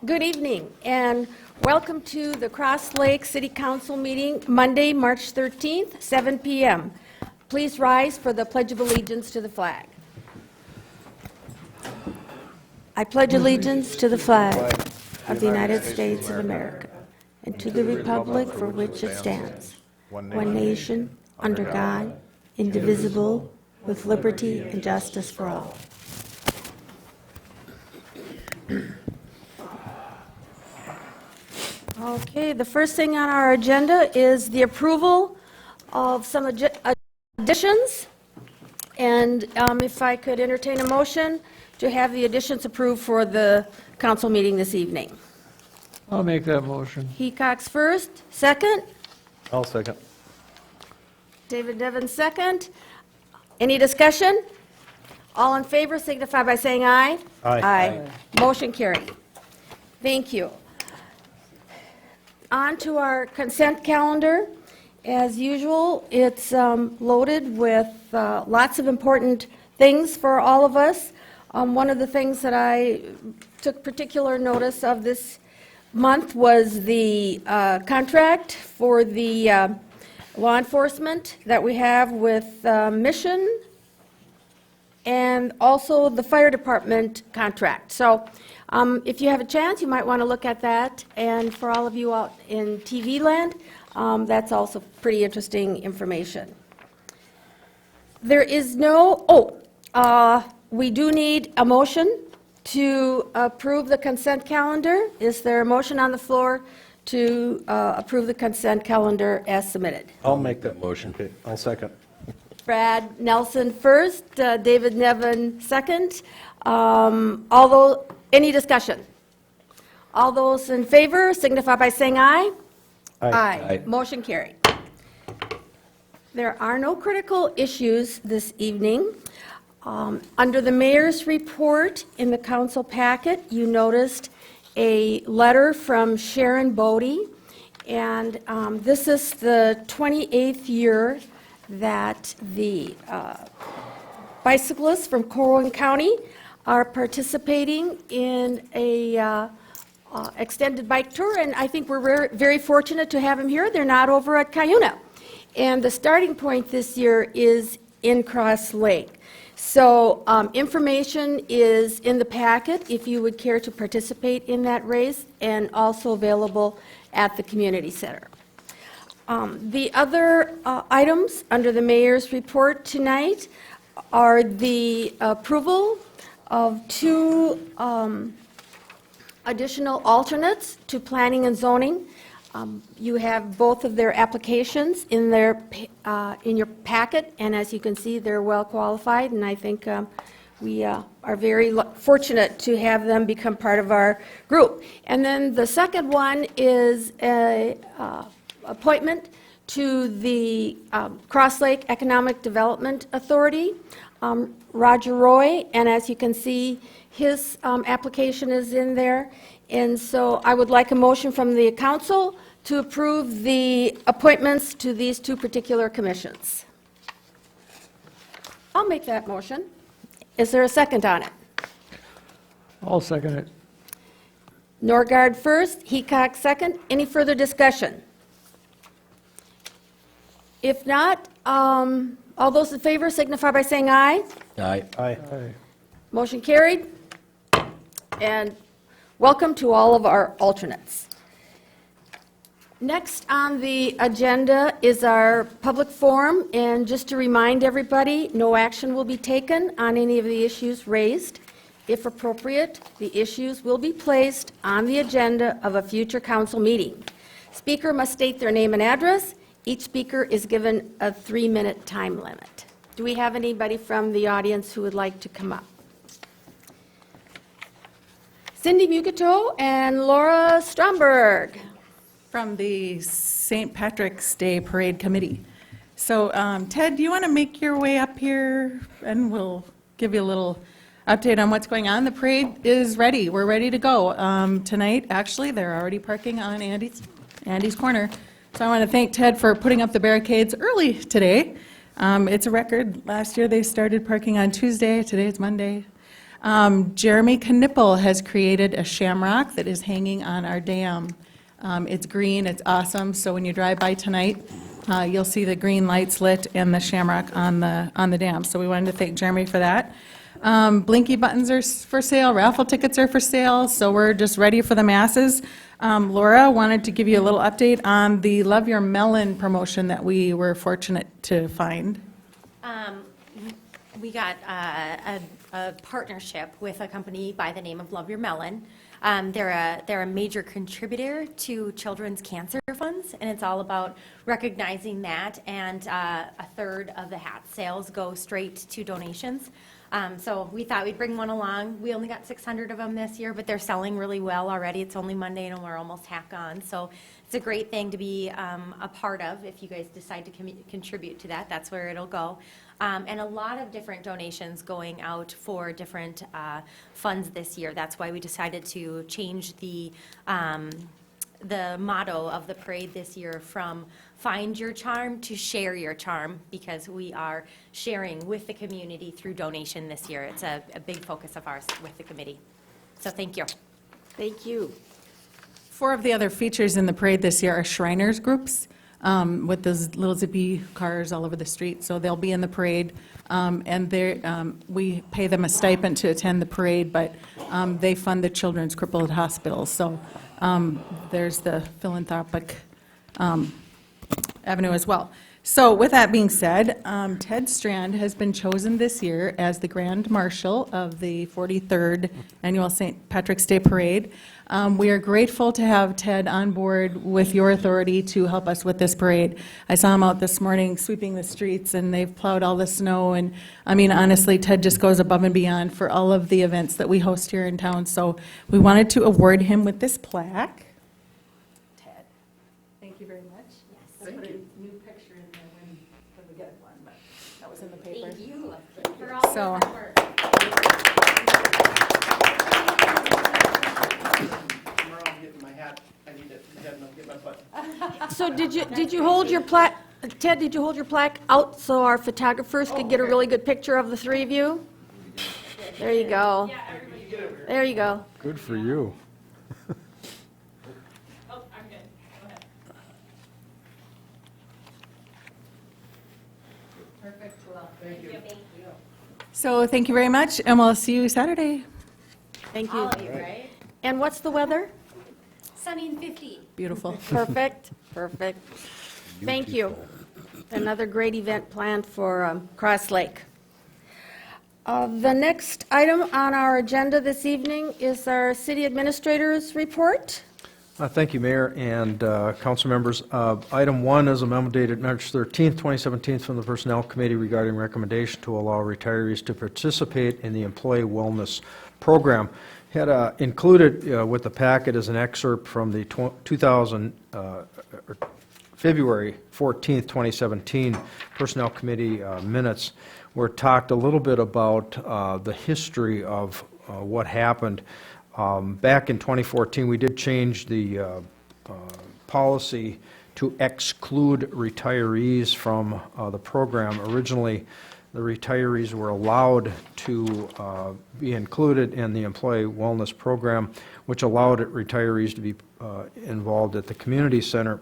Good evening, and welcome to the Cross Lake City Council meeting, Monday, March 13th, 7 p.m. Please rise for the Pledge of Allegiance to the flag. I pledge allegiance to the flag of the United States of America and to the republic for which it stands, one nation, under God, indivisible, with liberty and justice for all. Okay, the first thing on our agenda is the approval of some additions. And if I could entertain a motion to have the additions approved for the council meeting this evening. I'll make that motion. Hecox first, second. I'll second. David Nevin second. Any discussion? All in favor signify by saying aye. Aye. Aye. Motion carried. Thank you. On to our consent calendar. As usual, it's loaded with lots of important things for all of us. One of the things that I took particular notice of this month was the contract for the law enforcement that we have with Mission, and also the fire department contract. So if you have a chance, you might want to look at that. And for all of you out in TV land, that's also pretty interesting information. There is no, we do need a motion to approve the consent calendar. Is there a motion on the floor to approve the consent calendar as submitted? I'll make that motion. Okay, I'll second. Brad Nelson first, David Nevin second. Any discussion? All those in favor signify by saying aye. Aye. Motion carried. There are no critical issues this evening. Under the mayor's report in the council packet, you noticed a letter from Sharon Bodie, and this is the 28th year that the bicyclists from Corwin County are participating in a extended bike tour, and I think we're very fortunate to have them here. They're not over at Cuyuna. And the starting point this year is in Cross Lake. So information is in the packet if you would care to participate in that race, and also available at the community center. The other items under the mayor's report tonight are the approval of two additional alternates to planning and zoning. You have both of their applications in your packet, and as you can see, they're well qualified, and I think we are very fortunate to have them become part of our group. And then the second one is a appointment to the Cross Lake Economic Development Authority, Roger Roy, and as you can see, his application is in there. And so I would like a motion from the council to approve the appointments to these two particular commissions. I'll make that motion. Is there a second on it? I'll second it. Norgard first, Hecox second. Any further discussion? If not, all those in favor signify by saying aye. Aye. Aye. Aye. Motion carried. And welcome to all of our alternates. Next on the agenda is our public forum, and just to remind everybody, no action will be taken on any of the issues raised. If appropriate, the issues will be placed on the agenda of a future council meeting. Speaker must state their name and address. Each speaker is given a 3-minute time limit. Do we have anybody from the audience who would like to come up? Cindy Mugato and Laura Stromberg. From the St. Patrick's Day Parade Committee. So Ted, do you want to make your way up here and we'll give you a little update on what's going on? The parade is ready. We're ready to go. Tonight, actually, they're already parking on Andy's Corner. So I want to thank Ted for putting up the barricades early today. It's a record. Last year they started parking on Tuesday. Today is Monday. Jeremy Knipple has created a shamrock that is hanging on our dam. It's green, it's awesome, so when you drive by tonight, you'll see the green lights lit and the shamrock on the dam. So we wanted to thank Jeremy for that. Blinky buttons are for sale, raffle tickets are for sale, so we're just ready for the masses. Laura wanted to give you a little update on the Love Your Melon promotion that we were fortunate to find. We got a partnership with a company by the name of Love Your Melon. They're a major contributor to children's cancer funds, and it's all about recognizing that, and a third of the hat sales go straight to donations. So we thought we'd bring one along. We only got 600 of them this year, but they're selling really well already. It's only Monday and we're almost half gone. So it's a great thing to be a part of. If you guys decide to contribute to that, that's where it'll go. And a lot of different donations going out for different funds this year. That's why we decided to change the motto of the parade this year from Find Your Charm to Share Your Charm, because we are sharing with the community through donation this year. It's a big focus of ours with the committee. So thank you. Thank you. 4 of the other features in the parade this year are Shriners groups with those little zippy cars all over the street. So they'll be in the parade, and we pay them a stipend to attend the parade, but they fund the Children's Crippled Hospitals. So there's the philanthropic avenue as well. So with that being said, Ted Strand has been chosen this year as the Grand Marshal of the 43rd Annual St. Patrick's Day Parade. We are grateful to have Ted on board with your authority to help us with this parade. I saw him out this morning sweeping the streets, and they've plowed all the snow, and I mean, honestly, Ted just goes above and beyond for all of the events that we host here in town. So we wanted to award him with this plaque. Ted, thank you very much. I put a new picture in there when we get one, but that was in the paper. Thank you for all So- your hard work. Tomorrow I'm getting my hat. I need to get my button. So did you hold your plaque, Ted, did you hold your plaque out so our photographers could get a really good picture of the 3 of you? There you go. There you go. Good for you. So thank you very much, and we'll see you Saturday. Thank you. All of you, right? And what's the weather? Sunny and 50. Beautiful. Perfect, perfect. Thank you. Another great event planned for Cross Lake. The next item on our agenda this evening is our city administrator's report. Thank you, Mayor and council members. Item 1 is a memo dated March 13th, 2017, from the Personnel Committee regarding recommendation to allow retirees to participate in the Employee Wellness Program. Had included with the packet is an excerpt from the February 14th, 2017 Personnel Committee minutes, where it talked a little bit about the history of what happened. Back in 2014, we did change the policy to exclude retirees from the program. Originally, the retirees were allowed to be included in the Employee Wellness Program, which allowed retirees to be involved at the community center.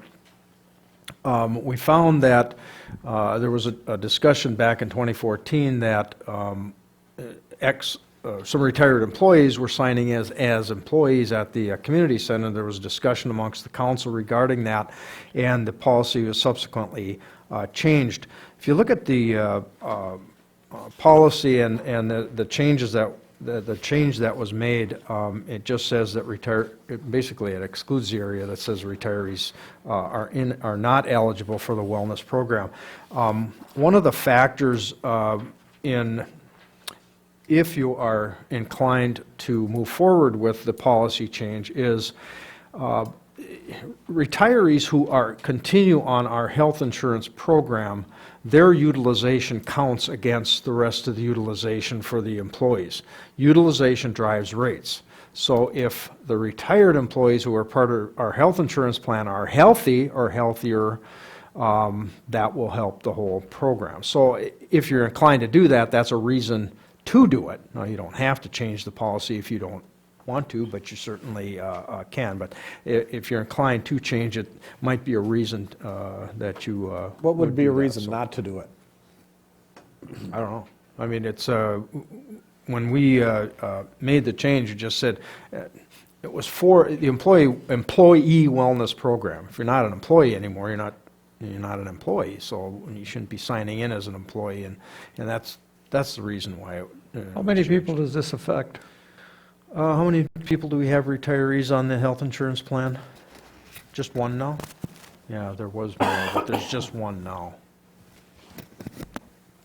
We found that there was a discussion back in 2014 that some retired employees were signing as employees at the community center. There was a discussion amongst the council regarding that, and the policy was subsequently changed. If you look at the policy and the changes that the change that was made, it just says that basically it excludes the area that says retirees are not eligible for the wellness program. One of the factors if you are inclined to move forward with the policy change is retirees who continue on our health insurance program, their utilization counts against the rest of the utilization for the employees. Utilization drives rates. So if the retired employees who are part of our health insurance plan are healthy or healthier, that will help the whole program. So if you're inclined to do that, that's a reason to do it. Now, you don't have to change the policy if you don't want to, but you certainly can. But if you're inclined to change it, might be a reason that you What would be do a that. reason So, not to do it? I don't know. I mean, it's, when we made the change, it just said, it was for the employee wellness program. If you're not an employee anymore, you're not an employee, so you shouldn't be signing in as an employee, and that's the reason why it. How many people does this affect? How many people do we have retirees on the health insurance plan? Just one now? Yeah, there was more, but there's just one now.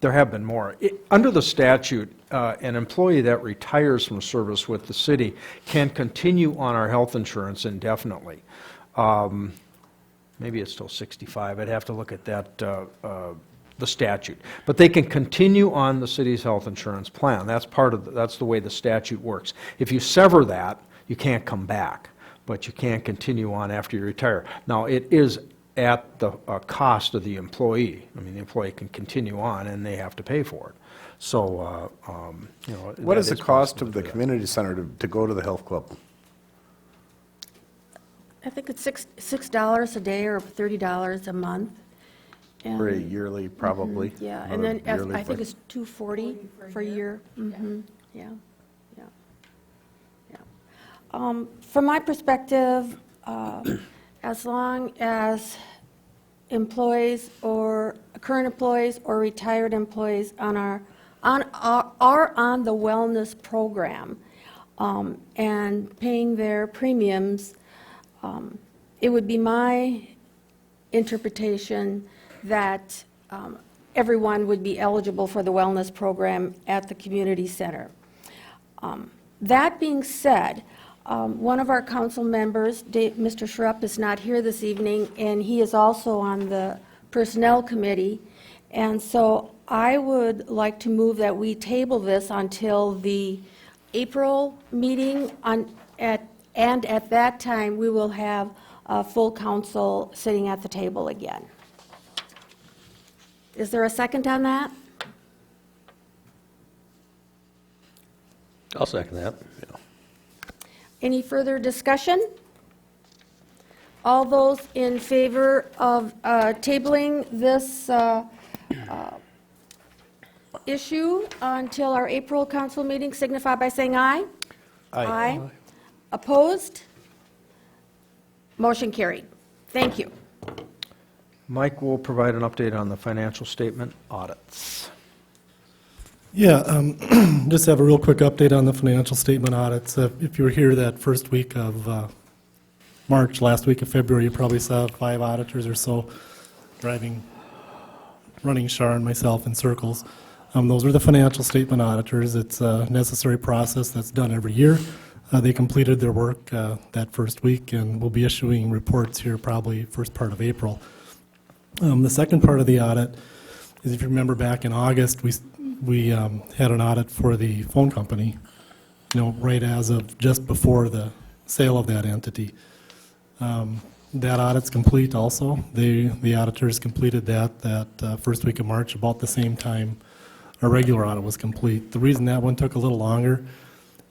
There have been more. Under the statute, an employee that retires from service with the city can continue on our health insurance indefinitely. Maybe it's still 65. I'd have to look at that, the statute. But they can continue on the city's health insurance plan. That's that's the way the statute works. If you sever that, you can't come back, but you can continue on after you retire. Now, it is at the cost of the employee. I mean, the employee can continue on, and they have to pay for it. So, you know. What that is the cost possible of to the do that. community center to go to the health club? I think it's $6 a day or $30 a month. For a And- yearly, probably? Yeah, Another and then yearly I think fee? it's $240 for a year. Mhm, yeah, yeah, yeah. From my perspective, as long as employees or current employees or retired employees are on the wellness program and paying their premiums, it would be my interpretation that everyone would be eligible for the wellness program at the community center. That being said, one of our council members, Mr. Schrupp, is not here this evening, and he is also on the Personnel Committee. And so I would like to move that we table this until the April meeting, and at that time, we will have a full council sitting at the table again. Is there a second on that? I'll second that. Any further discussion? All those in favor of tabling this issue until our April council meeting signify by saying aye. Aye. Opposed? Motion carried. Thank you. Mike will provide an update on the financial statement audits. Yeah, just have a real quick update on the financial statement audits. If you were here that first week of March, last week of February, you probably saw 5 auditors or so running Shar and myself in circles. Those are the financial statement auditors. It's a necessary process that's done every year. They completed their work that first week, and we'll be issuing reports here probably first part of April. The second part of the audit is, if you remember back in August, we had an audit for the phone company, right as of just before the sale of that entity. That audit's complete also. The auditors completed that first week of March, about the same time our regular audit was complete. The reason that one took a little longer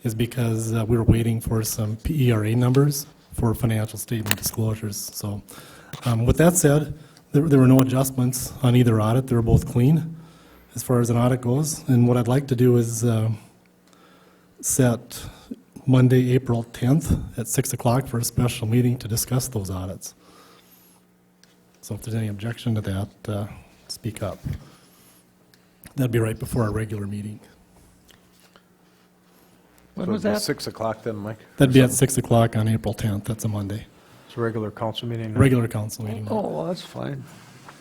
is because we were waiting for some PERA numbers for financial statement disclosures. So with that said, there were no adjustments on either audit. They were both clean as far as an audit goes. And what I'd like to do is set Monday, April 10th at 6 o'clock for a special meeting to discuss those audits. So if there's any objection to that, speak up. That'd be right before our regular meeting. When So was it'd be that? 6 o'clock then, Mike? That'd be at 6 o'clock on April 10th. That's a Monday. It's a regular council meeting. now? Regular council meeting. Oh, well, that's fine.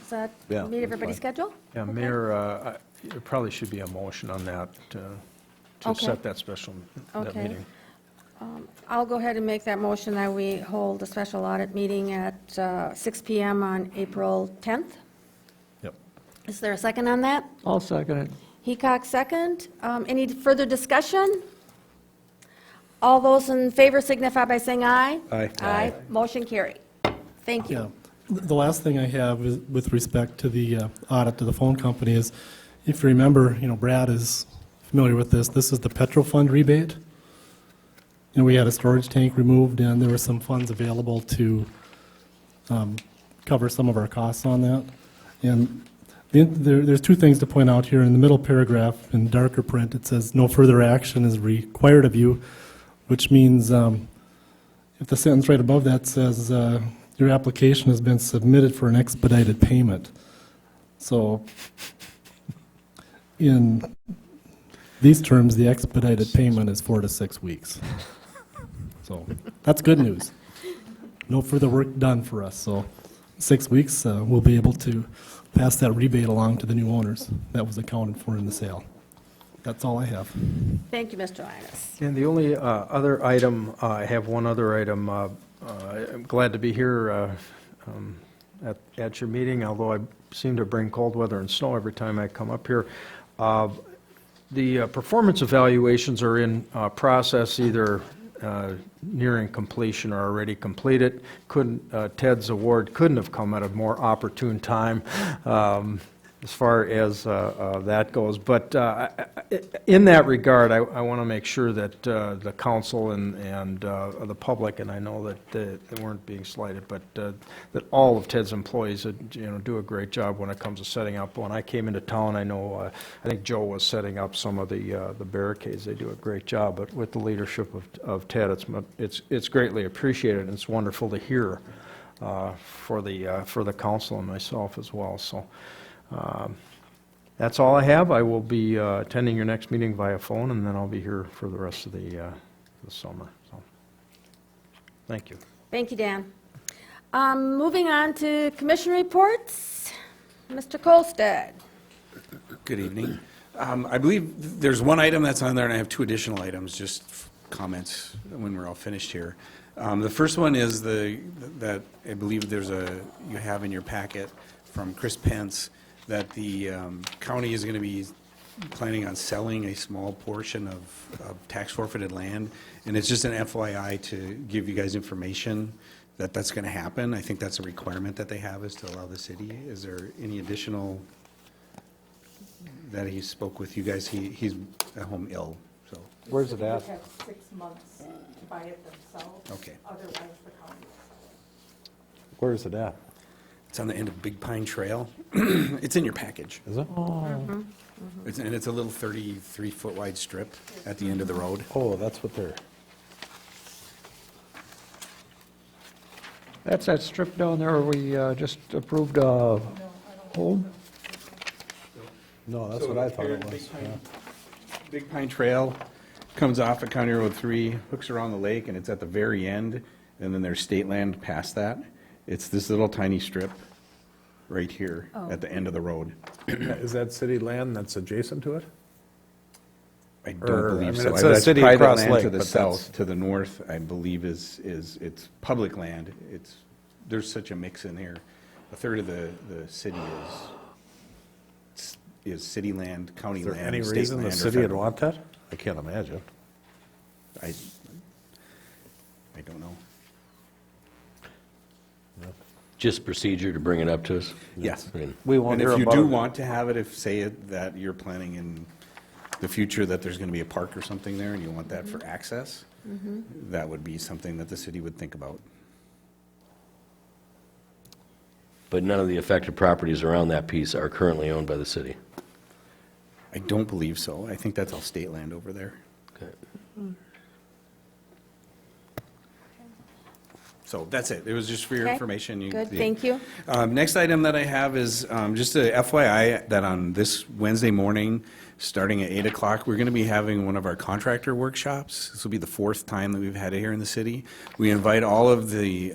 Does that Yeah, meet that's everybody's fine. schedule? Yeah, Mayor, there probably should be a motion on that to Okay. set that that Okay. meeting. I'll go ahead and make that motion that we hold a special audit meeting at 6 PM on April 10th. Yep. Is there a second on that? I'll second it. Heacock, second. Any further discussion? All those in favor signify by saying aye. Aye. Aye. Motion carried. Thank Yeah. you. The last thing I have is with respect to the audit to the phone company is, if you remember, Brad is familiar with this. This is the Petro Fund rebate. And we had a storage tank removed, and there were some funds available to cover some of our costs on that. And there's two things to point out here. In the middle paragraph, in darker print, it says, "No further action is required of you," which means if the sentence right above that says, "Your application has been submitted for an expedited payment." So in these terms, the expedited payment is 4 to 6 weeks. So that's good news. No further work done for us. So 6 weeks, we'll be able to pass that rebate along to the new owners that was accounted for in the sale. That's all I have. Thank you, Mr. Innes. And the only other item, I have one other item. I'm glad to be here at your meeting, although I seem to bring cold weather and snow every time I come up here. The performance evaluations are in process, either nearing completion or already completed. Ted's award couldn't have come at a more opportune time as far as that goes. But in that regard, I want to make sure that the council and the public, and I know that they weren't being slighted, but that all of Ted's employees, do a great job when it comes to setting up. When I came into town, I think Joe was setting up some of the barricades. They do a great job, but with the leadership of Ted, it's greatly appreciated, and it's wonderful to hear for the council and myself as well. So. That's all I have. I will be attending your next meeting via phone, and then I'll be here for the rest of the summer. So, thank you. Thank you, Dan. Moving on to commission reports. Mr. Kolstad. Good evening. I believe there's one item that's on there, and I have two additional items, just comments when we're all finished here. The first one is that I believe you have in your packet from Chris Pence that the county is going to be planning on selling a small portion of tax forfeited land, and it's just an FYI to give you guys information that that's going to happen. I think that's a requirement that they have, is to allow the city. Is there any additional that he spoke with you guys? He's at home ill, so. Where's it at? have 6 months to buy it themselves. Okay. Otherwise, the county. Where is it at? It's on the end of Big Pine Trail. It's in your package. Is it? It's a little 33-foot wide strip at the end of the road. Oh, that's what they're, That's that strip down there we just approved home? no, that's what I thought it was. yeah. Big Pine Trail comes off at County Road 3, hooks around the lake, and it's at the very end, and then there's state land past that. It's this little tiny strip right here at the end of the road. Is that city land that's adjacent to it? I Or, don't I believe mean, so. it says That's city private across land lake, to the but south. that's- To the north, I believe it's public land. There's such a mix in here. A third of the city is city land, county Is there land, any state reason the land, or city would federal. want that? I can't imagine. I don't know. Just procedure to bring it up to us? Yes. I mean, We won't And hear if you about do it. want to have it, if, say it, that you're planning in the future that there's going to be a park or something there and you want that for access, that would be something that the city would think about. But none of the affected properties around that piece are currently owned by the city? I don't believe so. I think that's all state land over there. Okay. So that's it. It was just for your Okay. information. Good, thank you. Next item that I have is just a FYI that on this Wednesday morning, starting at 8 o'clock, we're going to be having one of our contractor workshops. This will be the 4th time that we've had it here in the city. We invite all of the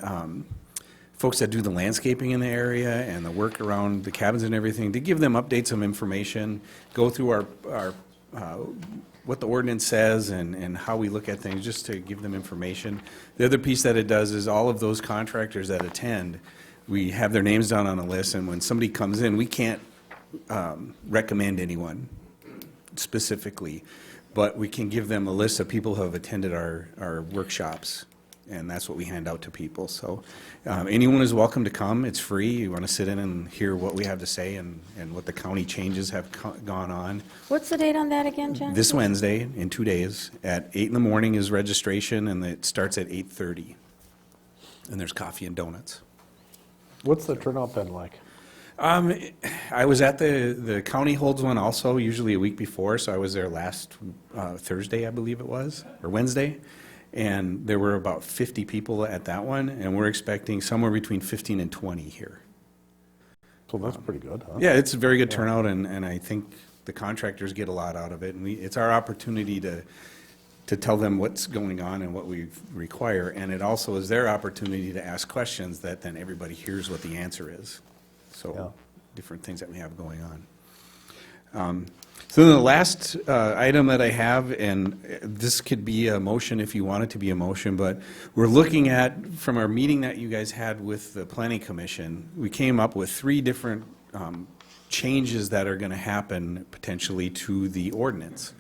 folks that do the landscaping in the area and the work around the cabins and everything to give them updates, some information, go through our what the ordinance says and how we look at things, just to give them information. The other piece that it does is all of those contractors that attend, we have their names down on a list, and when somebody comes in, we can't recommend anyone specifically, but we can give them a list of people who have attended our workshops and that's what we hand out to people. So anyone is welcome to come. It's free. You want to sit in and hear what we have to say and what the county changes have gone on. What's the date on that again, John? This Wednesday, in 2 days, at 8 in the morning is registration, and it starts at 8:30. And there's coffee and donuts. What's the turnout been like? I was at the county holds one also, usually a week before, so I was there last Thursday, I believe it was, or Wednesday. And there were about 50 people at that one, and we're expecting somewhere between 15 and 20 here. So that's pretty good, huh? Yeah, it's a very good turnout, and I think the contractors get a lot out of it. And it's our opportunity to tell them what's going on and what we require. And it also is their opportunity to ask questions that then everybody hears what the answer is. So, different things that we have going on. So then the last item that I have, and this could be a motion if you want it to be a motion, but we're looking at, from our meeting that you guys had with the Planning Commission, we came up with 3 different changes that are going to happen potentially to the ordinance.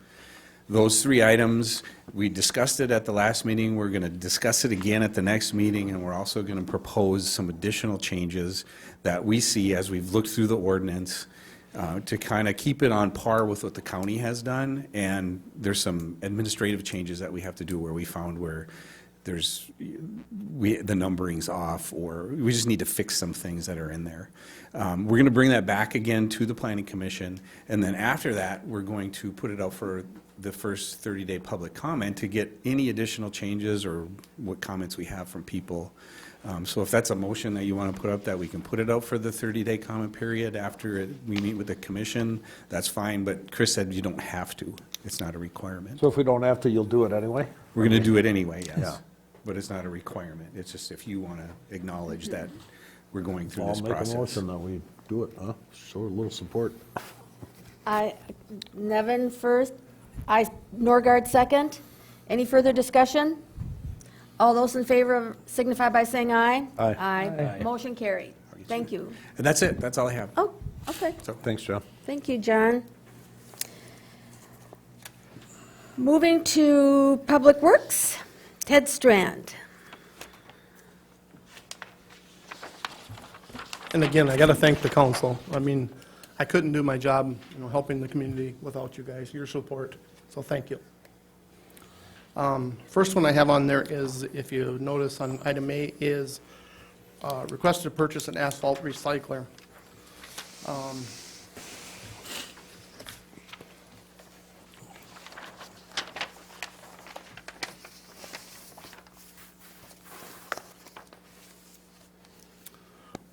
Those 3 items, we discussed it at the last meeting, we're going to discuss it again at the next meeting, and we're also going to propose some additional changes that we see as we've looked through the ordinance to kind of keep it on par with what the county has done. And there's some administrative changes that we have to do where we found where the numbering's off, or we just need to fix some things that are in there. We're going to bring that back again to the Planning Commission, and then after that, we're going to put it out for the first 30-day public comment to get any additional changes or what comments we have from people. So if that's a motion that you want to put up, that we can put it out for the 30-day comment period after we meet with the commission, that's fine, but Chris said you don't have to. It's not a requirement. So if we don't have to, you'll do it anyway? We're going to do it anyway, yes. Yeah. But it's not a requirement. It's just if you want to acknowledge that we're going through I'll this make a process. motion that we do it, huh? Show a little support. Nevin first, Norgard second. Any further discussion? All those in favor signify by saying aye. Aye. Aye. Motion carried. Thank you. And that's it. That's all I have. Oh, okay. Thanks, John. Thank you, John. Moving to Public Works, Ted Strand. And again, I got to thank the council. I mean, I couldn't do my job, helping the community without you guys, your support. So thank you. First one I have on there is, if you notice on item A, is request to purchase an asphalt recycler.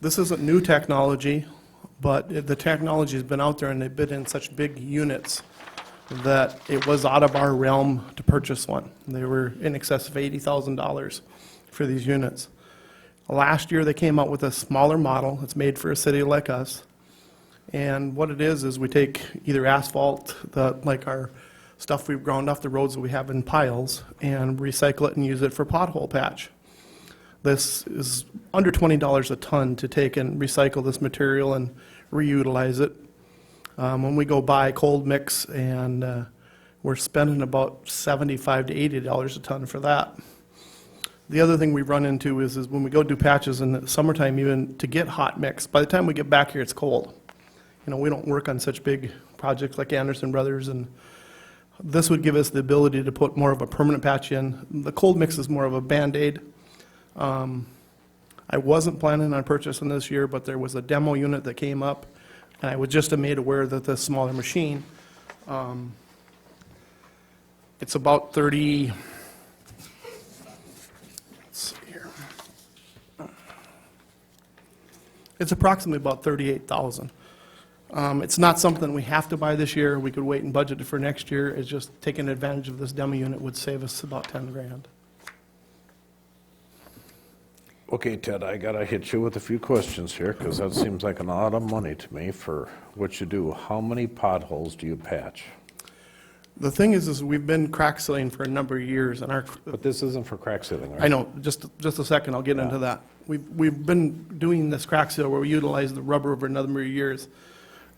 This isn't new technology, but the technology has been out there, and they've been in such big units that it was out of our realm to purchase one. They were in excess of $80,000 for these units. Last year, they came out with a smaller model. It's made for a city like us. And what it is we take either asphalt, like our stuff we've ground off the roads that we have in piles, and recycle it and use it for pothole patch. This is under $20 a ton to take and recycle this material and reutilize it. When we go buy cold mix, and we're spending about $75 to $80 a ton for that. The other thing we run into is when we go do patches in the summertime, even to get hot mix, by the time we get back here, it's cold. We don't work on such big projects like Anderson Brothers, and this would give us the ability to put more of a permanent patch in. The cold mix is more of a Band-Aid. I wasn't planning on purchasing this year, but there was a demo unit that came up, and I was just made aware that the smaller machine, it's about 30, let's see here. It's approximately about 38,000. It's not something we have to buy this year. We could wait and budget it for next year. It's just taking advantage of this demo unit would save us about 10 grand. Okay, Ted, I gotta hit you with a few questions here, because that seems like a lot of money to me for what you do. How many potholes do you patch? The thing is we've been crack sealing for a number of years, and But this isn't for crack sealing, right? I know, just a second, I'll get into that. We've been doing this crack seal where we utilize the rubber over a number of years.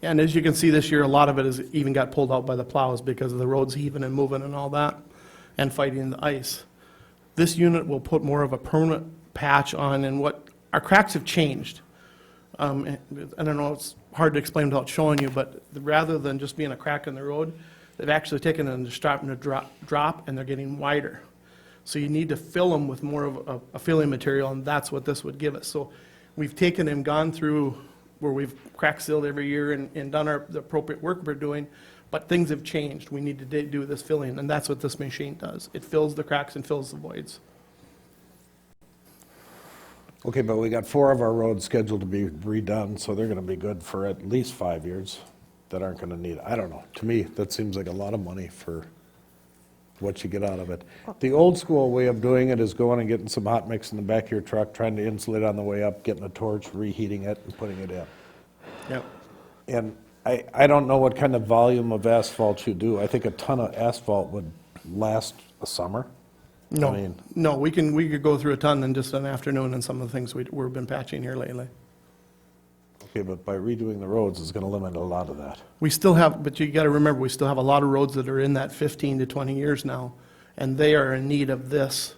And as you can see this year, a lot of it has even got pulled out by the plows because of the roads heaving and moving and all that, and fighting the ice. This unit will put more of a permanent patch on, and what, our cracks have changed. And I don't know, it's hard to explain without showing you, but rather than just being a crack in the road, they've actually taken it and they're starting to drop, and they're getting wider. So you need to fill them with more of a filling material, and that's what this would give us. So we've taken and gone through where we've crack sealed every year and done the appropriate work we're doing, but things have changed. We need to do this filling, and that's what this machine does. It fills the cracks and fills the voids. Okay, but we got 4 of our roads scheduled to be redone, so they're gonna be good for at least 5 years that aren't gonna need, I don't know. To me, that seems like a lot of money for what you get out of it. The old school way of doing it is going and getting some hot mix in the back of your truck, trying to insulate on the way up, getting a torch, reheating it, and putting it in. Yep. And I don't know what kind of volume of asphalt you do. I think a ton of asphalt would last a summer. I No, mean- no, we could go through a ton in just an afternoon in some of the things we've been patching here lately. Okay, but by redoing the roads, it's gonna limit a lot of that. We still have, but you got to remember, we still have a lot of roads that are in that 15 to 20 years now, and they are in need of this,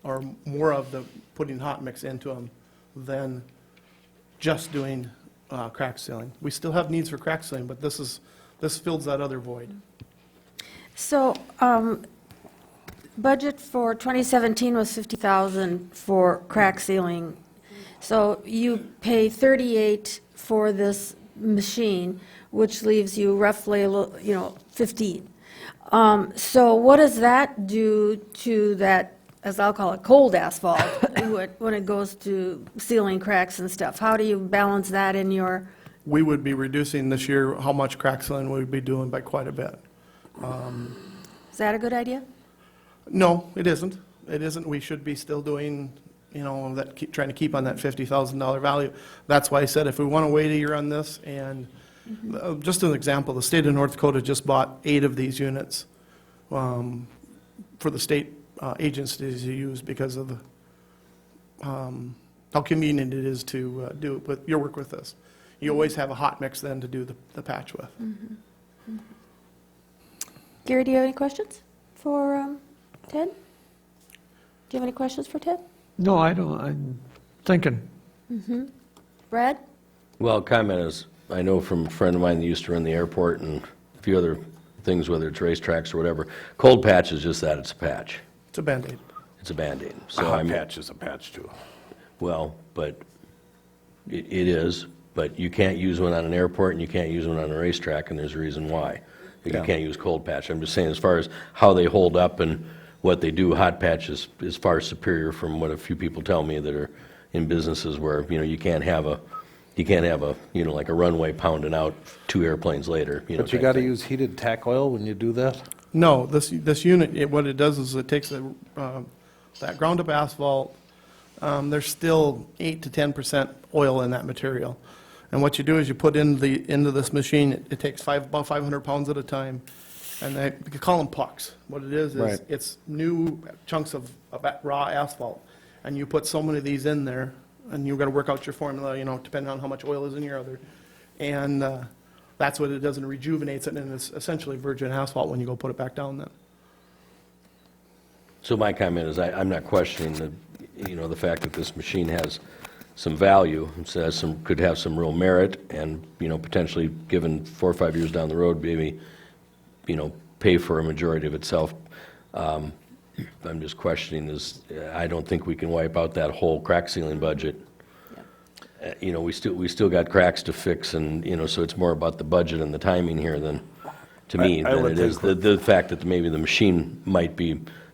or more of the putting hot mix into them than just doing crack sealing. We still have needs for crack sealing, but this fills that other void. So, budget for 2017 was 50,000 for crack sealing. So you pay 38 for this machine, which leaves you roughly, 15. So what does that do to that, as I'll call it, cold asphalt, when it goes to sealing cracks and stuff? How do you balance that in your, We would be reducing this year how much crack sealing we would be doing by quite a bit. is that a good idea? No, it isn't. It isn't. We should be still doing, trying to keep on that $50,000 value. That's why I said if we want to wait a year on this, and just an example, the state of North Dakota just bought 8 of these units for the state agencies to use because of how convenient it is to do it with your work with this. You always have a hot mix then to do the patch with. Gary, do you have any questions for Ted? Do you have any questions for Ted? No, I don't, I'm thinking. Brad? Well, comment is, I know from a friend of mine that used to run the airport and a few other things, whether it's racetracks or whatever, cold patch is just that, it's a patch. It's a Band-Aid. It's a Band-Aid. A So hot I'm, patch is a patch too. well, but it is, but you can't use one on an airport and you can't use one on a racetrack, and there's a reason why. You Yeah. can't use cold patch. I'm just saying, as far as how they hold up and what they do, hot patch is far superior from what a few people tell me that are in businesses where, you can't have a, like a runway pounding out 2 airplanes later, But you type gotta thing. use heated tack oil when you do that? No, this unit, what it does is it takes that ground up asphalt, there's still 8 to 10% oil in that material. And what you do is you put into this machine, it takes about 500 pounds at a time, and you call them pucks. What it is Right. it's new chunks of raw asphalt, and you put so many of these in there, and you've got to work out your formula, depending on how much oil is in your other. And that's what it does, and it rejuvenates it, and it's essentially virgin asphalt when you go put it back down then. So my comment is, I'm not questioning the fact that this machine has some value, could have some real merit, and, potentially, given 4 or 5 years down the road, maybe, pay for a majority of itself. I'm just questioning this, I don't think we can wipe out that whole crack sealing budget. We still got cracks to fix, and, so it's more about the budget and the timing here than, to me, I than would it is think- the fact that maybe the machine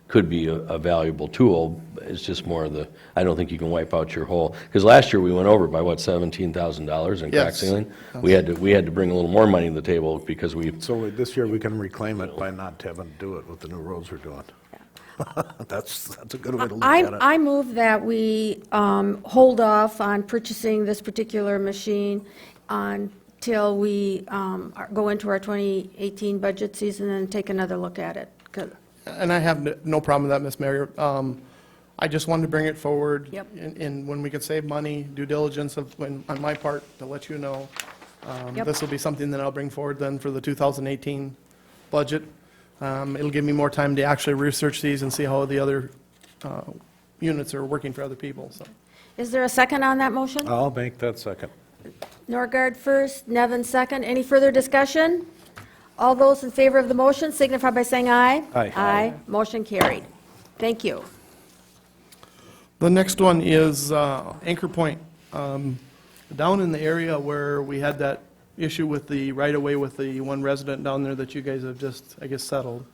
could be a valuable tool. It's just more I don't think you can wipe out your whole, because last year we went over by, what, $17,000 in crack Yes. sealing? We had to bring a little more money to the table because So this year we can reclaim it by not having to do it with the new roads we're doing. That's a good way to look at it. I move that we hold off on purchasing this particular machine until we go into our 2018 budget season and take another look at it. 'Cause- And I have no problem with that, Ms. Mayor. I just wanted to bring it forward. Yep. And when we could save money, due diligence on my part, to let you know. Yep. This will be something that I'll bring forward then for the 2018 budget. It'll give me more time to actually research these and see how the other units are working for other people, so. Is there a second on that motion? I'll make that second. Norgard first, Nevin second. Any further discussion? All those in favor of the motion signify by saying aye. Aye. Aye. Motion carried. Thank you. The next one is Anchor Point. Down in the area where we had that issue with the right-of-way with the one resident down there that you guys have just, I guess, settled,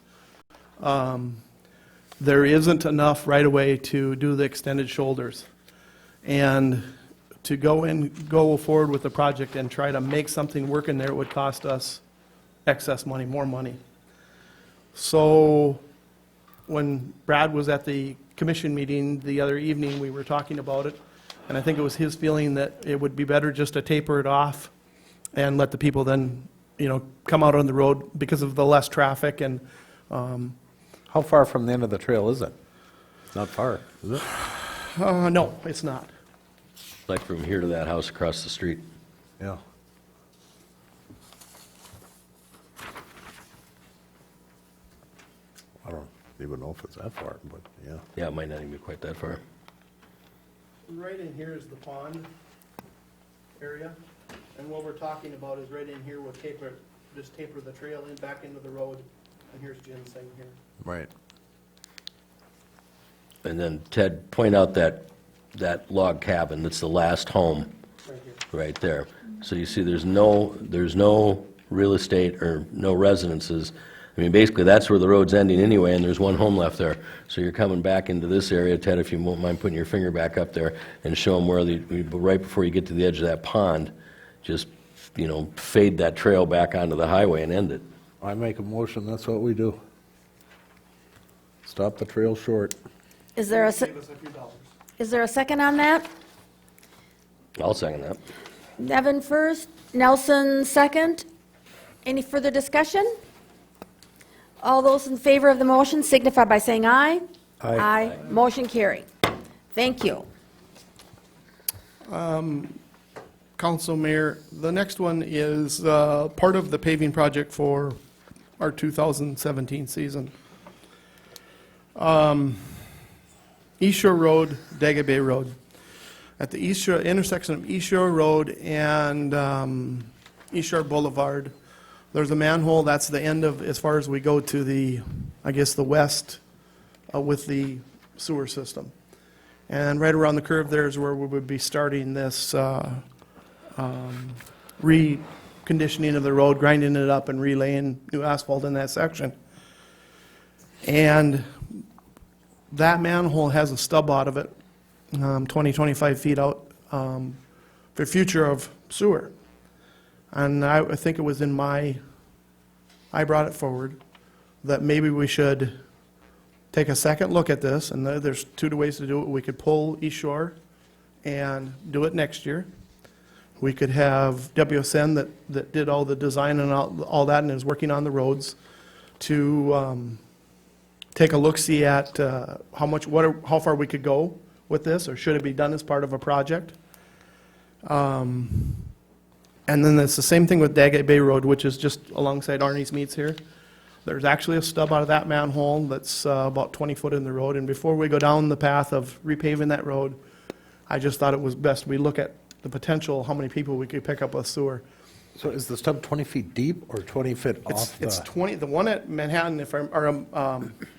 there isn't enough right-of-way to do the extended shoulders. And to go forward with the project and try to make something work in there would cost us excess money, more money. So when Brad was at the commission meeting the other evening, we were talking about it, and I think it was his feeling that it would be better just to taper it off and let the people then, come out on the road because of the less traffic and, How far from the end of the trail is it? Not far, is it? no, it's not. Like from here to that house across the street. Yeah. I don't even know if it's that far, but yeah. Yeah, it might not even be quite that far. Right in here is the pond area, and what we're talking about is right in here, we'll taper the trail in back into the road, and here's Jim's thing here. Right. And then Ted, point out that log cabin, that's the last home Right here. right there. So you see, there's no real estate or no residences. I mean, basically, that's where the road's ending anyway, and there's one home left there. So you're coming back into this area, Ted, if you won't mind putting your finger back up there and show them where right before you get to the edge of that pond, just, fade that trail back onto the highway and end it. I make a motion, that's what we do. Stop the trail short. Is there a, Save us a few dollars. is there a second on that? I'll second that. Nevin first, Nelson second. Any further discussion? All those in favor of the motion signify by saying aye. Aye. Aye. Motion carried. Thank you. Council Mayor, the next one is part of the paving project for our 2017 season. East Shore Road, Daggett Bay Road. At the East Shore, intersection of East Shore Road and East Shore Boulevard, there's a manhole, that's the end of, as far as we go to the, I guess, the west with the sewer system. And right around the curve there is where we would be starting this reconditioning of the road, grinding it up and relaying new asphalt in that section. And that manhole has a stub out of it, 20, 25 feet out, for future of sewer. And I think it was I brought it forward, that maybe we should take a second look at this, and there's two ways to do it. We could pull East Shore and do it next year. We could have WSN that did all the design and all that and is working on the roads to take a look-see at how far we could go with this, or should it be done as part of a project. And then it's the same thing with Daggett Bay Road, which is just alongside Arnie's Meats here. There's actually a stub out of that manhole that's about 20 foot in the road, and before we go down the path of repaving that road, I just thought it was best we look at the potential, how many people we could pick up with sewer. So is the stub 20 feet deep or 20 feet off the? It's 20, the one at Manhattan, or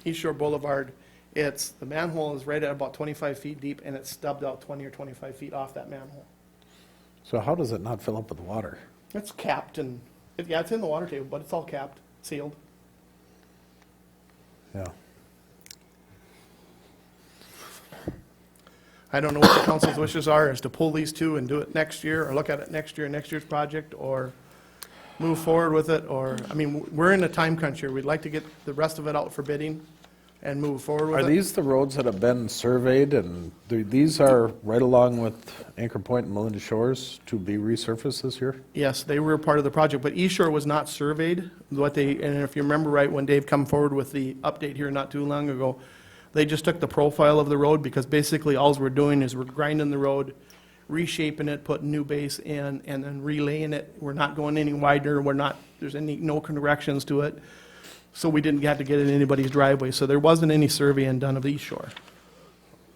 East Shore Boulevard, the manhole is right at about 25 feet deep, and it's stubbed out 20 or 25 feet off that manhole. So how does it not fill up with water? It's capped, and, it's in the water table, but it's all capped, sealed. Yeah. I don't know what the council's wishes are, is to pull these two and do it next year, or look at it next year's project, or move forward with it, or, we're in a time crunch here. We'd like to get the rest of it out for bidding and move forward with it. Are these the roads that have been surveyed, and these are right along with Anchor Point and Melinda Shores to be resurfaced this year? Yes, they were part of the project, but East Shore was not surveyed. And if you remember right, when Dave come forward with the update here not too long ago, they just took the profile of the road, because basically alls we're doing is we're grinding the road, reshaping it, putting new base in, and then relaying it. We're not going any wider, there's no corrections to it. So we didn't have to get in anybody's driveway, so there wasn't any surveying done of the East Shore.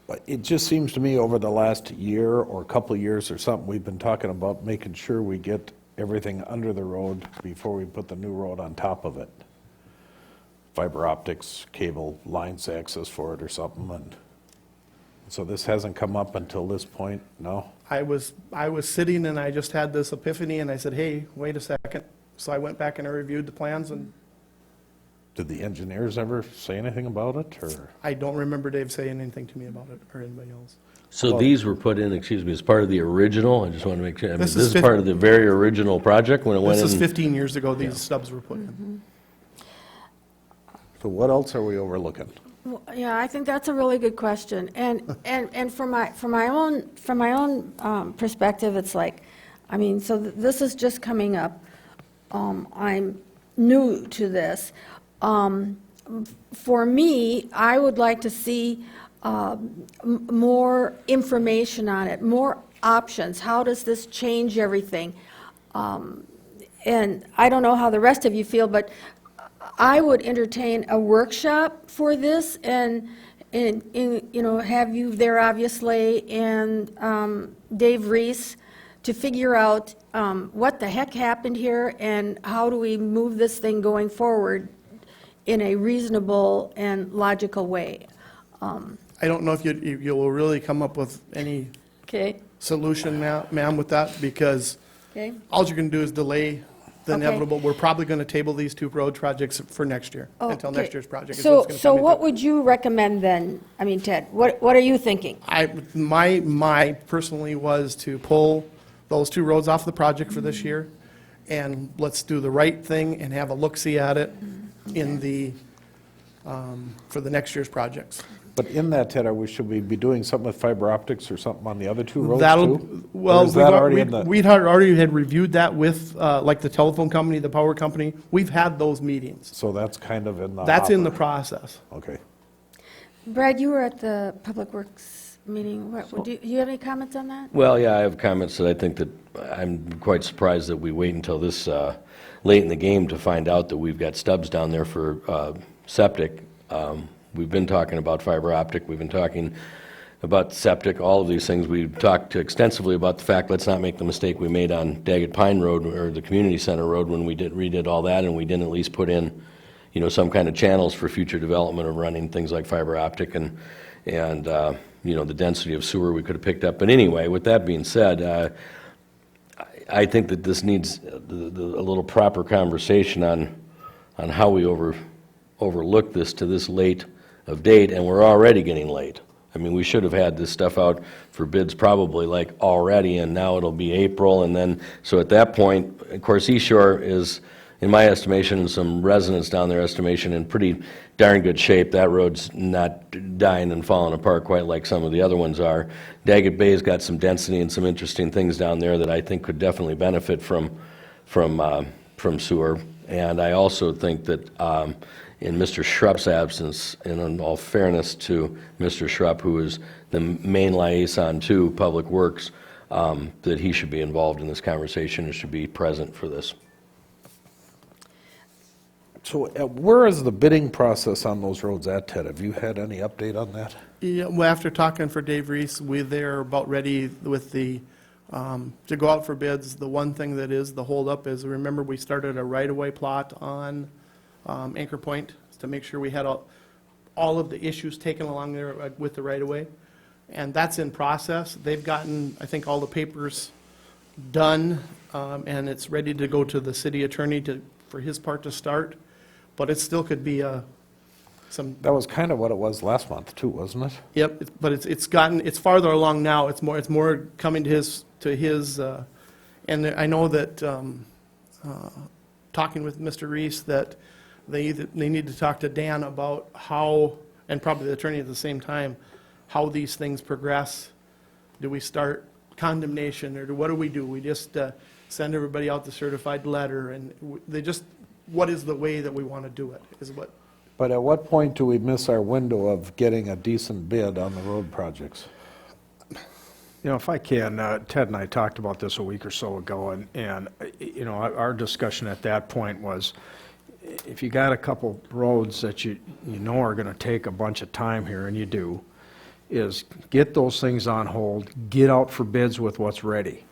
But it just seems to me over the last year or couple of years or something, we've been talking about making sure we get everything under the road before we put the new road on top of it. Fiber optics, cable, lines access for it or something, and so this hasn't come up until this point, no? I was sitting and I just had this epiphany and I said, hey, wait a second. So I went back and I reviewed the plans and Did the engineers ever say anything about it, or? I don't remember Dave saying anything to me about it or anybody else. So these were put in, excuse me, as part of the original? I just want to make sure, I mean, This this is is part of the very original project when it went This is in? 15 years ago, these stubs were put in. So what else are we overlooking? Well, yeah, I think that's a really good question. And from my own perspective, it's like, I mean, so this is just coming up. I'm new to this. For me, I would like to see more information on it, more options. How does this change everything? And I don't know how the rest of you feel, but I would entertain a workshop for this and you know, have you there, obviously, and Dave Reese, to figure out what the heck happened here and how do we move this thing going forward in a reasonable and logical way. I don't know if you will really come up with any Okay, solution, ma'am, with that, because okay. all you're going to do is delay the Okay. inevitable. We're probably going to table these two road projects for next year, until Okay. next year's project. is So, what's gonna so come what into- would you recommend then? I mean, Ted, what are you thinking? My personally was to pull those two roads off the project for this year, and let's do the right thing and have a look-see at it in the, for the next year's projects. But in that, Ted, should we be doing something with fiber optics or something on the other two roads That'll, too? well, Or is that already in we'd already had reviewed that with, like the telephone company, the power company. We've had those meetings. So that's kind of in the That's in the hopper. process. Okay. Brad, you were at the Public Works meeting. Do you have any comments on that? Well, yeah, I have comments that I think that, I'm quite surprised that we wait until this late in the game to find out that we've got stubs down there for septic. We've been talking about fiber optic, we've been talking about septic, all of these things. We've talked extensively about the fact, let's not make the mistake we made on Daggett Pine Road, or the Community Center Road, when we redid all that, and we didn't at least put in, you know, some kind of channels for future development of running things like fiber optic and you know, the density of sewer we could have picked up. But anyway, with that being said, I think that this needs a little proper conversation on how we overlook this to this late of date, and we're already getting late. I mean, we should have had this stuff out for bids probably like already, and now it'll be April, and then, so at that point, of course, East Shore is, in my estimation, and some residents down there estimation, in pretty darn good shape. That road's not dying and falling apart quite like some of the other ones are. Daggett Bay's got some density and some interesting things down there that I think could definitely benefit from sewer. And I also think that in Mr. Schrupp's absence, and in all fairness to Mr. Schrupp, who is the main liaison to Public Works, that he should be involved in this conversation and should be present for this. So where is the bidding process on those roads at, Ted? Have you had any update on that? Yeah, well, after talking for Dave Reese, they're about ready with the, to go out for bids. The one thing that is the holdup is, remember, we started a right-of-way plot on Anchor Point to make sure we had all of the issues taken along there with the right-of-way. And that's in process. They've gotten, I think, all the papers done, and it's ready to go to the city attorney for his part to start. But it still could be some. That was kind of what it was last month too, wasn't it? Yep, but it's farther along now. It's more coming to his, and I know that, talking with Mr. Reese, that they need to talk to Dan about how, and probably the attorney at the same time, how these things progress. Do we start condemnation, or what do? We just send everybody out the certified letter, and what is the way that we want to do it, is what. But at what point do we miss our window of getting a decent bid on the road projects? You know, if I can, Ted and I talked about this a week or so ago, and you know, our discussion at that point was, if you got a couple roads that you know are going to take a bunch of time here, and you do, is get those things on hold, get out for bids with what's ready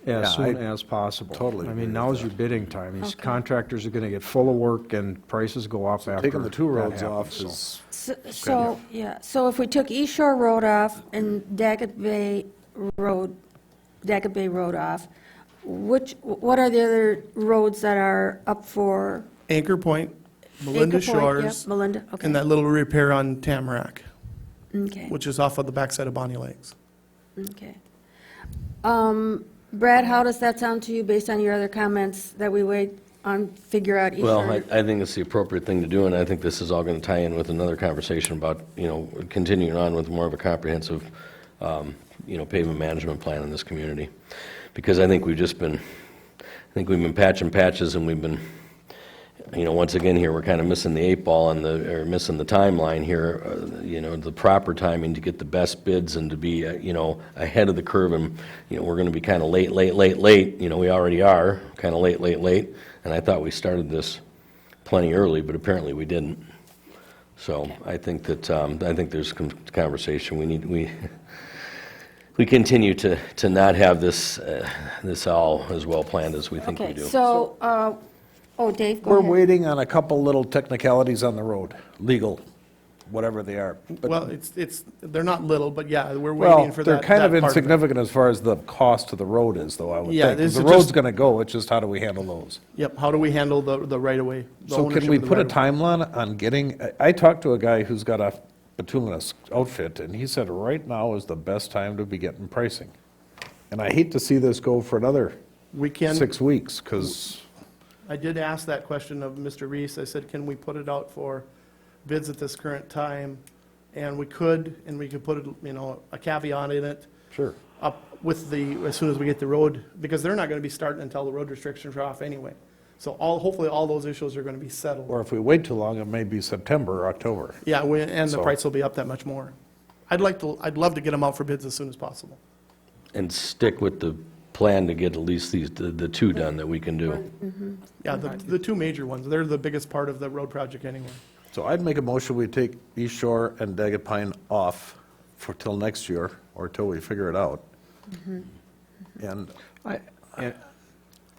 as Yeah, soon I as possible. totally I agree mean, with now's that. your bidding time. These contractors are going to get full of work and prices go up after Taking the two that roads happens, off so. is, So, yeah, so if we took East Shore Road off and Daggett Bay Road off, what are the other roads that are up for? Anchor Point, Melinda Anchor Point, yep, Shores, Melinda, okay, and that little repair on Tamarack, okay, which is off of the backside of Bonnie Lakes. okay. Brad, how does that sound to you based on your other comments that we wait on, figure out East Well, Shore? I think it's the appropriate thing to do, and I think this is all going to tie in with another conversation about, continuing on with more of a comprehensive, pavement management plan in this community. Because I think we've been patching patches, and we've been, once again here, we're kind of missing the 8 ball or missing the timeline here, the proper timing to get the best bids and to be, ahead of the curve. And, we're going to be kind of late. We already are kind of late. And I thought we started this plenty early, but apparently we didn't. So I think that, there's conversation. We continue to not have this all as well planned as we think we Okay, do. so, Dave, go we're ahead. waiting on a couple little technicalities on the road, legal, whatever they are. But- Well, they're not little, but yeah, we're Well, waiting for they're that. kind of that part it. insignificant as far as the cost of the road is, though, I would Yeah, think. 'Cause this the is road's just- gonna go, it's just how do we handle those? Yep, how do we handle the right-of-way? the So ownership can we of the put a right-of-way? timeline on getting, I talked to a guy who's got a bituminous outfit, and he said right now is the best time to be getting pricing. And I hate to see this go for another We can, 6 weeks, because, I did ask that question of Mr. Reese. I said, can we put it out for bids at this current time? And we could put, a caveat in it. sure. Up with as soon as we get the road, because they're not going to be starting until the road restrictions are off anyway. So hopefully all those issues are going to be settled. Or if we wait too long, it may be September or October. Yeah, and the So- price will be up that much more. I'd love to get them out for bids as soon as possible. And stick with the plan to get at least the 2 done that we can do. Yeah, the two major ones, they're the biggest part of the road project anyway. So I'd make a motion, we take East Shore and Daggett Pine off for till next year, or till we figure it out. And And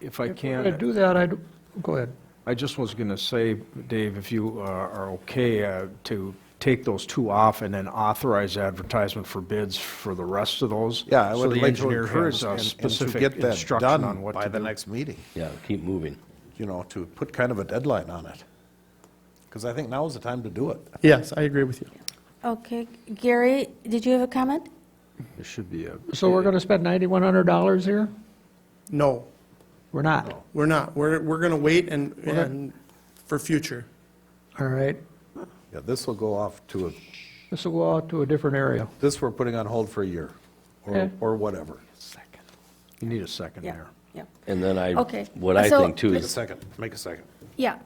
if I If we're can. going to do that, go ahead. I just was going to say, Dave, if you are okay to take those 2 off and then authorize advertisement for bids for the rest of those? yeah, I so would the like to engineer encourage has a and to specific get that instruction on done what by to the do. next meeting, Yeah, keep moving. to put kind of a deadline on it. Because I think now is the time to do it. Yes, I agree with you. Okay, Gary, did you have a comment? There should be a. So we're going to spend $9,100 here? No, We're not. we're not. We're going to wait and Okay. for future. All right. Yeah, this will go off to This will go out to a different area. this we're putting on hold for a year, Okay. or whatever. You need a second Yeah, there. yeah, And then Okay. what I So- think too Make a is, second, make a second. yeah.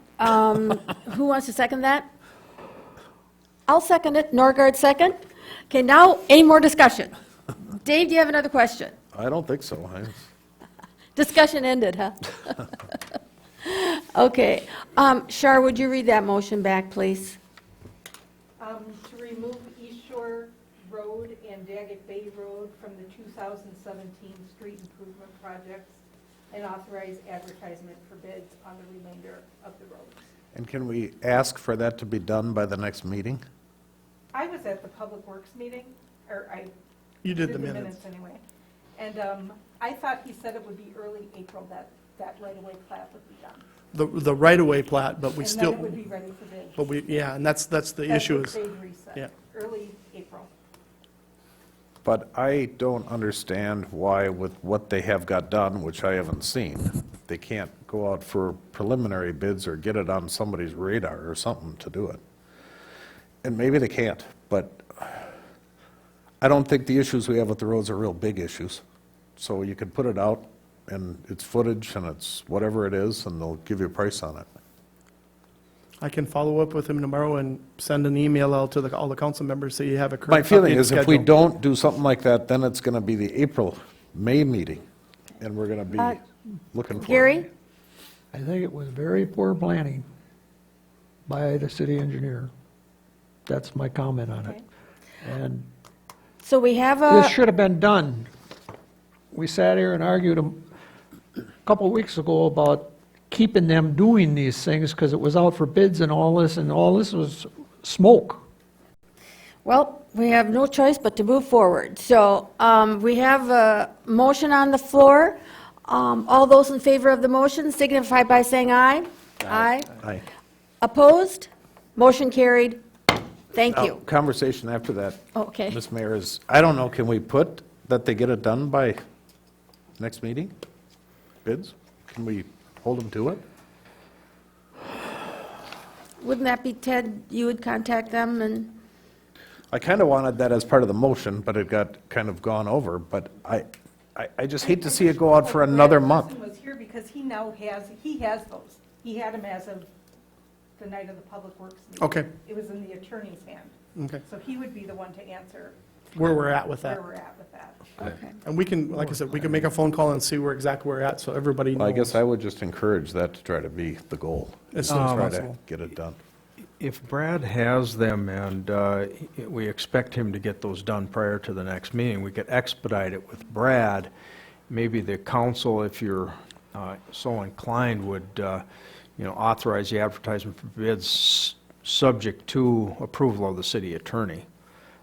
Who wants to second that? I'll second it. Norgard second. Okay, now, any more discussion? Dave, do you have another question? I don't think so. Discussion ended, huh? Okay. Shar, would you read that motion back, please? To remove East Shore Road and Daggett Bay Road from the 2017 street improvement projects and authorize advertisement for bids on the remainder of the roads. And can we ask for that to be done by the next meeting? I was at the Public Works meeting, or I You did the minutes. anyway. And I thought he said it would be early April that right-of-way plat would be done. The right-of-way plat, but we And still, then it would be ready for bid. but and that's the issue is, That's what they'd reset, yeah. early April. But I don't understand why with what they have got done, which I haven't seen, they can't go out for preliminary bids or get it on somebody's radar or something to do it. And maybe they can't, but I don't think the issues we have with the roads are real big issues. So you can put it out, and it's footage, and it's whatever it is, and they'll give you a price on it. I can follow up with him tomorrow and send an email out to all the council members so you have a correct My feeling updated is if we schedule. don't do something like that, then it's gonna be the May meeting, and we're gonna be looking for it. Gary? I think it was very poor planning by the city engineer. That's my comment on it. And So we have This a, should have been done. We sat here and argued a couple of weeks ago about keeping them doing these things because it was out for bids and all this was smoke. well, we have no choice but to move forward. So we have a motion on the floor. All those in favor of the motion signify by saying aye. Aye. Aye. Opposed? Motion carried. Thank Now, you. conversation after that, Okay. Ms. Mayor, is, I don't know, can we put that they get it done by next meeting? Bids? Can we hold them to it? Wouldn't that be, Ted, you would contact them and, I kind of wanted that as part of the motion, but it got kind of gone over, but I just hate to see it go out for another month. Brad Wilson was here because he now has those. He had them as of the night of the Public Works meeting. Okay. It was in the attorney's hand. Okay, So he would be the one to answer where we're at with where that. we're at with that. okay. And we can, like I said, we can make a phone call and see where exactly we're at, so everybody knows. Well, I guess I would just encourage that to try to be the goal. As soon as Try to possible. get it done. If Brad has them and we expect him to get those done prior to the next meeting, we could expedite it with Brad. Maybe the council, if you're so inclined, would, authorize the advertisement for bids subject to approval of the city attorney.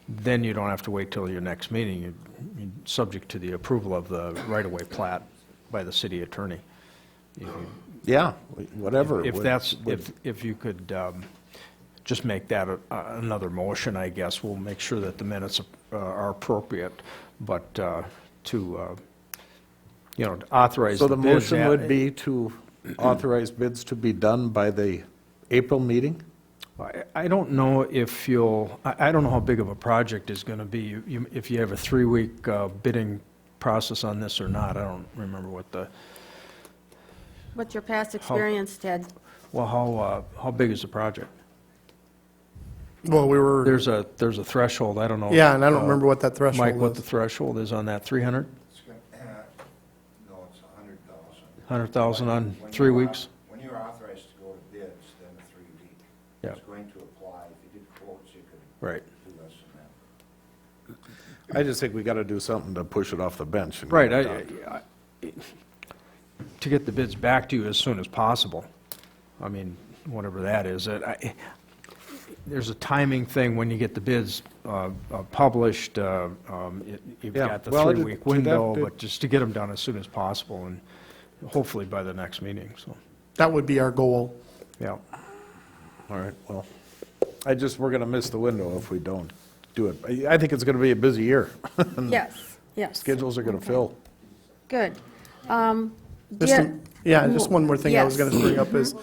Then you don't have to wait till your next meeting, you're subject to the approval of the right-of-way plat by the city attorney. Yeah, whatever. If would- that's, would- if you could just make that another motion, I guess, we'll make sure that the minutes are appropriate, but to authorize So the the bids. motion would be to authorize bids to be done by the April meeting? I don't know if I don't know how big of a project is going to be, if you have a 3-week bidding process on this or not. I don't remember What's your past experience, Ted? how big is the project? Well, we were, There's a threshold, I don't know. yeah, and I don't remember what that threshold Mike, what the was. threshold is on that, 300? No, it's 100,000. 100,000 on When 3 you're weeks? When you're authorized to go to bids, then the 3 week. Yeah. It's going to apply. If you did quotes, you could Right. do less than that. I just think we got to do something to push it off the bench. and get Right, it done. to get the bids back to you as soon as possible. I mean, whatever that is. There's a timing thing when you get the bids published. You've Yeah, got the well, 3-week window, but just to get them done as soon as possible and hopefully by the next meeting, so, That would be our goal. yeah. All right, well, we're going to miss the window if we don't do it. I think it's going to be a busy year. Yes, yes. Schedules are going to fill. Good. Just one more thing I was Yes. going to bring up is,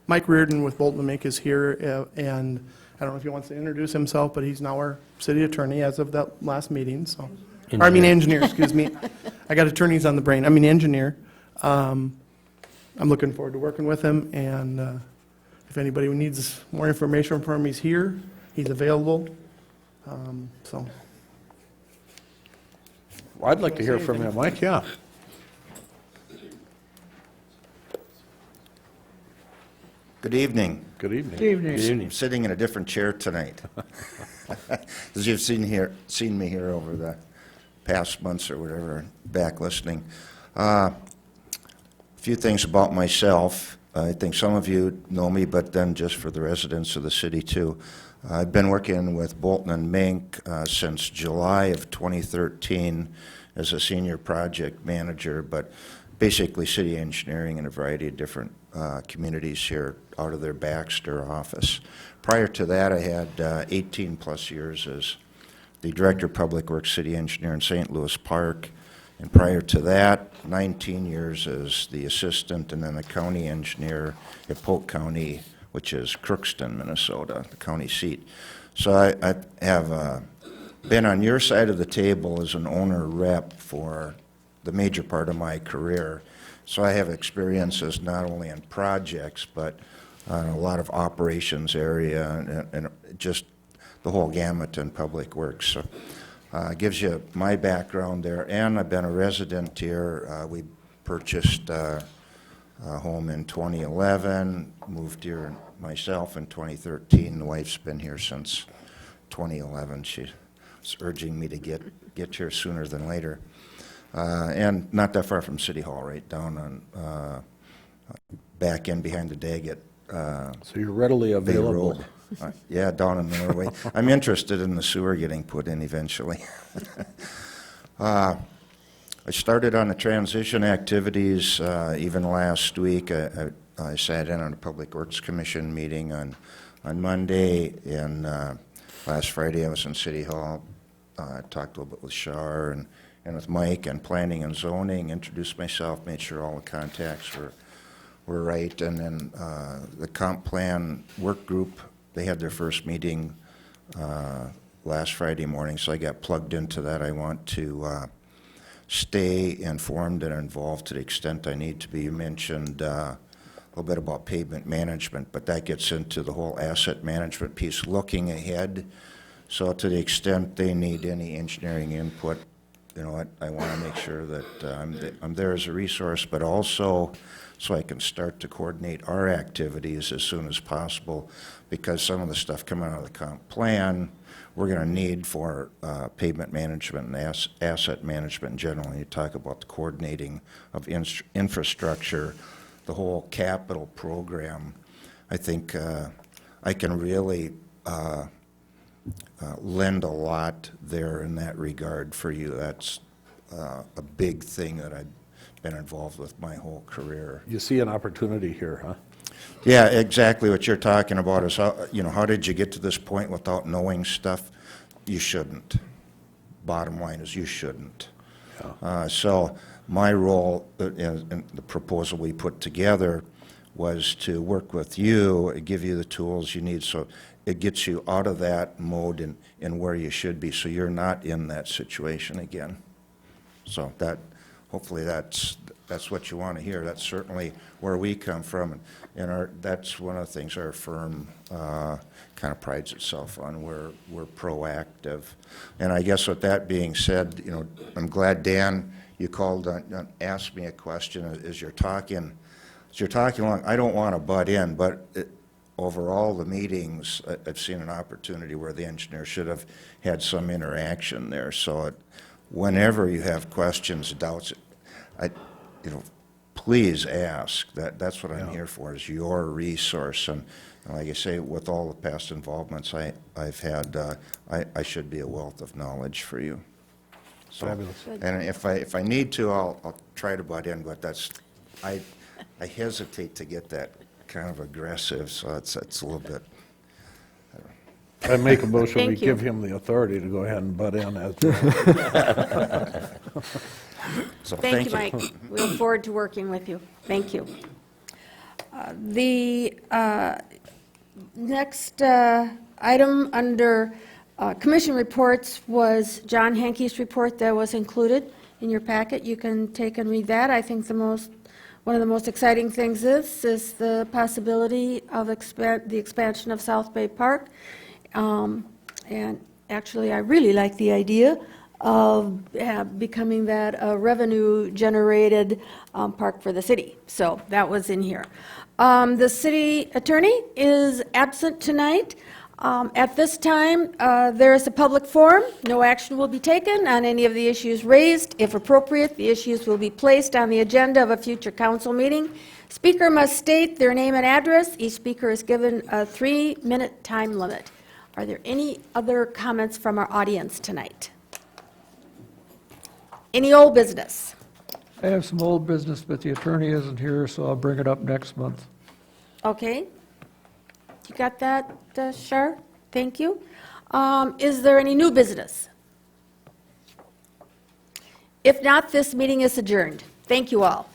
Mike Reardon with Bolton Mink is here, and I don't know if he wants to introduce himself, but he's now our city attorney as of that last meeting, so. Or, I mean, engineer, excuse me. I got attorneys on the brain. I mean, engineer. I'm looking forward to working with him, and if anybody needs more information from him, he's here. He's available. So, Well, I'd like to hear from you, Mike, yeah. Good evening. Good evening. Evening. I'm sitting in a different chair tonight. As you've seen me here over the past months or whatever, back listening. A few things about myself. I think some of you know me, but then just for the residents of the city too. I've been working with Bolton and Mink since July of 2013 as a senior project manager, but basically city engineering in a variety of different communities here out of their Baxter office. Prior to that, I had 18-plus years as the Director of Public Works City Engineer in St. Louis Park, and prior to that, 19 years as the assistant and then the county engineer at Polk County, which is Crookston, Minnesota, the county seat. So I have been on your side of the table as an owner rep for the major part of my career. So I have experiences not only in projects, but on a lot of operations area and just the whole gamut in public works. So gives you my background there. And I've been a resident here. We purchased a home in 2011, moved here myself in 2013. The wife's been here since 2011. She was urging me to get here sooner than later. And not that far from City Hall, right down on, back in behind the Daggett So you're readily Bay available. Road. Yeah, down in Norway. I'm interested in the sewer getting put in eventually. I started on the transition activities even last week. I sat in on a Public Works Commission meeting on Monday, and last Friday I was in City Hall. Talked a little bit with Shar and with Mike and planning and zoning, introduced myself, made sure all the contacts were right, and then the comp plan work group, they had their first meeting last Friday morning, so I got plugged into that. I want to stay informed and involved to the extent I need to be. You mentioned a little bit about pavement management, but that gets into the whole asset management piece, looking ahead. So to the extent they need any engineering input, you know, I want to make sure that I'm there as a resource, but also so I can start to coordinate our activities as soon as possible, because some of the stuff coming out of the comp plan, we're going to need for pavement management and asset management in general. You talk about the coordinating of infrastructure, the whole capital program. I think I can really lend a lot there in that regard for you. That's a big thing that I've been involved with my whole career. You see an opportunity here, huh? Yeah, exactly what you're talking about is how, you know, how did you get to this point without knowing stuff? You shouldn't. Bottom line is you shouldn't. So my role in the proposal we put together was to work with you, give you the tools you need so it gets you out of that mode and where you should be, so you're not in that situation again. So that, hopefully that's what you want to hear. That's certainly where we come from, and that's one of the things our firm kind of prides itself on. We're proactive, and I guess with that being said, you know, I'm glad, Dan, you called and asked me a question as you're talking along. I don't want to butt in, but over all the meetings, I've seen an opportunity where the engineer should have had some interaction there. So whenever you have questions, doubts, please ask. That's what I'm here for, is your resource. And like I say, with all the past involvements I've had, I should be a wealth of knowledge for you. So, Fabulous. and if I need to, I'll try to butt in, but I hesitate to get that kind of aggressive, so it's a little bit. I make a motion, we Thank you. give him the authority to go ahead and butt in as well. So Thank you, Mike. We look forward to working with you. Thank you. The next item under commission reports was John Hankey's report that was included in your packet. You can take and read that. I think one of the most exciting things is the possibility of the expansion of South Bay Park. And actually, I really like the idea of becoming that a revenue-generated park for the city. So that was in here. The city attorney is absent tonight. At this time, there is a public forum. No action will be taken on any of the issues raised. If appropriate, the issues will be placed on the agenda of a future council meeting. Speaker must state their name and address. Each speaker is given a 3-minute time limit. Are there any other comments from our audience tonight? Any old business? I have some old business, but the attorney isn't here, so I'll bring it up next month. Okay. You got that, Shar? Thank you. Is there any new business? If not, this meeting is adjourned. Thank you all.